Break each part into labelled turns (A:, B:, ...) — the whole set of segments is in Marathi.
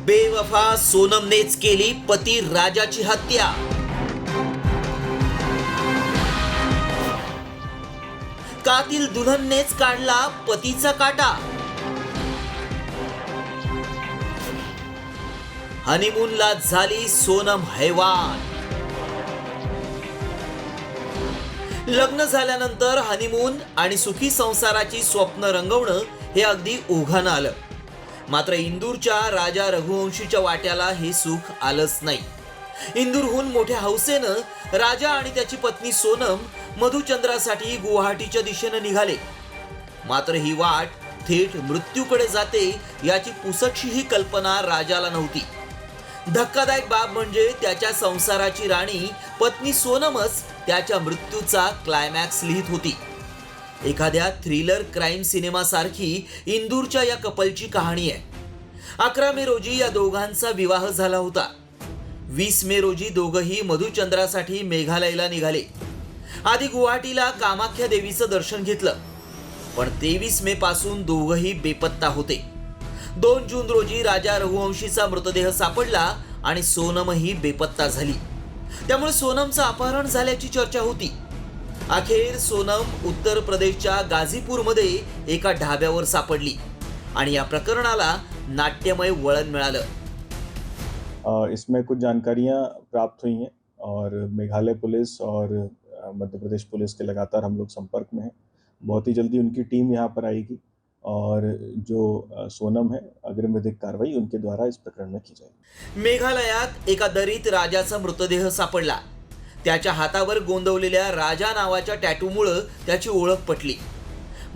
A: बेवफा सोनमनेच केली पती राजाची हत्या। कातिल दुल्हननेच काढला पतीचा काटा। हनीमूनला झाली सोनम हैवान। लग्न झाल्यानंतर हनीमून आणि सुखी संसाराची स्वप्न रंगवणं हे अगदी ओघानं आलं। मात्र इंदूरच्या राजा रघुवंशीच्या वाट्याला हे सुख आलंच नाही। इंदूरहून मोठ्या हौसेनं राजा आणि त्याची पत्नी सोनम मधुचंद्रासाठी गुवाहाटीच्या दिशेने निघाले। मात्र ही वाट थेट मृत्यूकडे जाते याची पुसटशीही कल्पना राजाला नव्हती। धक्कादायक बाब म्हणजे त्याच्या संसाराची राणी पत्नी सोनमच त्याच्या मृत्यूचा क्लायमॅक्स लिहित होती। एखाद्या थ्रिलर क्राईम सिनेमासारखी इंदूरच्या या कपलची कहाणी आहे। 11 मे रोजी या दोघांचा विवाह झाला होता। 20 मे रोजी दोघंही मधुचंद्रासाठी मेघालयला निघाले। आधी गुवाहाटीला कामाख्या देवीचं दर्शन घेतलं, पण 23 मे पासून दोघंही बेपत्ता होते। 2 जून रोजी राजा रघुवंशीचा मृतदेह सापडला आणि सोनमही बेपत्ता झाली। त्यामुळे सोनमचं अपहरण झाल्याची चर्चा होती। अखेर सोनम उत्तर प्रदेशच्या गाझीपूरमध्ये एका ढाब्यावर सापडली आणि या प्रकरणाला नाट्यमय वळण मिळालं।
B: इसमें कुछ जानकारियां प्राप्त हुई हैं और मेघालय पुलिस और मध्य प्रदेश पुलिस के लगातार हम लोग संपर्क में हैं। बहुत ही जल्दी उनकी टीम यहाँ पर आएगी और जो सोनम है अग्रिम विधिक कार्रवाई उनके द्वारा इस प्रकरण में की जाएगी।
A: मेघालयात एका दरीत राजाचा मृतदेह सापडला। त्याच्या हातावर गोंदवलेल्या राजा नावाच्या टॅटूमुळे त्याची ओळख पटली।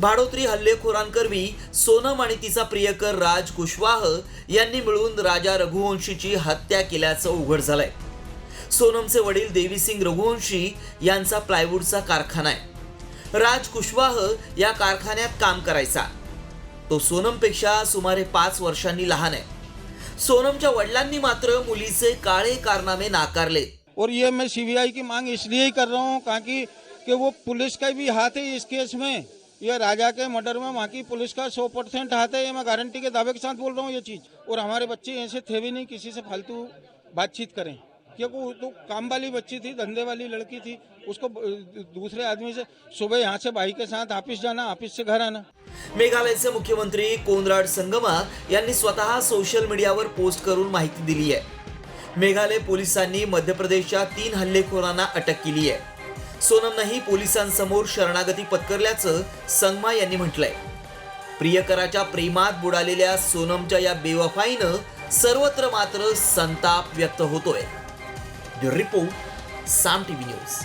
A: भाडोत्री हल्लेखोरांकरवी सोनम आणि तिचा प्रियकर राज कुशवाह यांनी मिळून राजा रघुवंशीची हत्या केल्याचं उघड झालंय। सोनमचे वडील देवीसिंग रघुवंशी यांचा प्लायवूडचा कारखाना आहे। राज कुशवाह या कारखान्यात काम करायचा। तो सोनमपेक्षा सुमारे 5 वर्षांनी लहान आहे। सोनमच्या वडिलांनी मात्र मुलीचे काळे कारनामे नाकारले।
C: और ये मैं सीबीआई की मांग इसलिए ही कर रहा हूँ कि वो पुलिस का भी हाथ है इस केस में। ये राजा के मर्डर में वहाँ की पुलिस का 100% हाथ है। ये मैं गारंटी के दावे के साथ बोल रहा हूँ ये चीज़। और हमारे बच्चे ऐसे थे भी नहीं किसी से फालतू बातचीत करें, क्योंकि वो तो काम वाली बच्ची थी, धंधे वाली लड़की थी। उसको दूसरे आदमी से सुबह यहाँ से भाई के साथ ऑफिस जाना, ऑफिस से घर आना।
A: मेघालयचे मुख्यमंत्री कोनराड संगमा यांनी स्वतः सोशल मीडियावर पोस्ट करून माहिती दिली आहे। मेघालय पोलिसांनी मध्य प्रदेशच्या 3 हल्लेखोरांना अटक केली आहे। सोनमनेही पोलिसांसमोर शरणागती पत्करल्याचं संगमा यांनी म्हटलंय। प्रियकराच्या प्रेमात बुडालेल्या सोनमच्या या बेवफाईनं सर्वत्र मात्र संताप व्यक्त होतोय। ब्युरो रिपोर्ट, साम टीव्ही न्यूज।